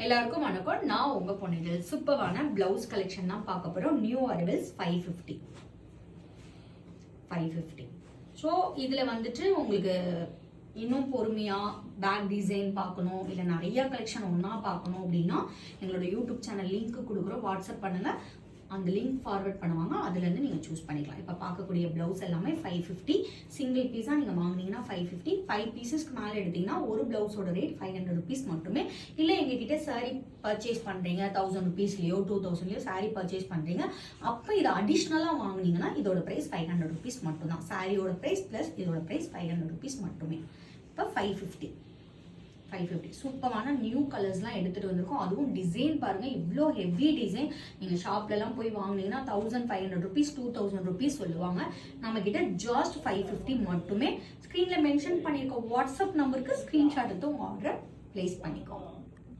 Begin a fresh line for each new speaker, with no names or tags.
எல்லாருக்கும் வணக்கம். நான் உங்க பொண்ணுகள். சூப்பரான பிளவுஸ் கலெக்ஷன் தான் பார்க்க போறோம். New arrivals 550. ஸோ இதுல வந்துட்டு உங்களுக்கு இன்னும் பொறுமையா பேக் டிசைன் பார்க்கணும், இல்லை நிறைய கலெக்ஷன் ஒன்னா பார்க்கணும் அப்படின்னா எங்களோட யூடியூப் சேனல் லிங்க் கொடுக்குறோம், வாட்ஸ்அப் பண்ணுங்க. அந்த லிங்க் ஃபார்வர்ட் பண்ணுவாங்க, அதுலேருந்து நீங்கள் சூஸ் பண்ணிக்கலாம். இப்போ பார்க்கக்கூடிய ப்ளவுஸ் எல்லாமே 550. சிங்கிள் பீஸாக நீங்கள் வாங்கினீங்கன்னா 550. 5 பீசஸ்க்கு மேலே எடுத்தீங்கன்னா ஒரு ப்ளவுஸோட ரேட் 500 ருபீஸ் மட்டுமே. இல்லை எங்ககிட்ட சாரீ பர்ச்சேஸ் பண்ணுறீங்க 1000 ருபீஸ்லையோ 2000லையோ சாரீ பர்ச்சேஸ் பண்ணுறீங்க, அப்போ இதை அடிஷ்னலாக வாங்கினீங்கன்னா இதோட ப்ரைஸ் 500 ருபீஸ் மட்டும்தான். சாரியோட ப்ரைஸ் ப்ளஸ் இதோட ப்ரைஸ் 500 ருபீஸ் மட்டுமே. இப்போ 550 சூப்பரான நியூ கலர்ஸ்லாம் எடுத்துட்டு வந்திருக்கோம். அதுவும் டிசைன் பாருங்க, இவ்வளோ ஹெவி டிசைன். நீங்க ஷாப்லலாம் போய் வாங்கினீங்கன்னா 1500 ருபீஸ் 2000 ருபீஸ் சொல்லுவாங்க. நம்ம கிட்ட ஜஸ்ட் 550 மட்டுமே. ஸ்க்ரீன்ல மென்ஷன் பண்ணியிருக்க வாட்ஸ்அப் நம்பருக்கு ஸ்க்ரீன்ஷாட் எடுத்து ஆர்டர் பிளேஸ் பண்ணிக்கோங்க.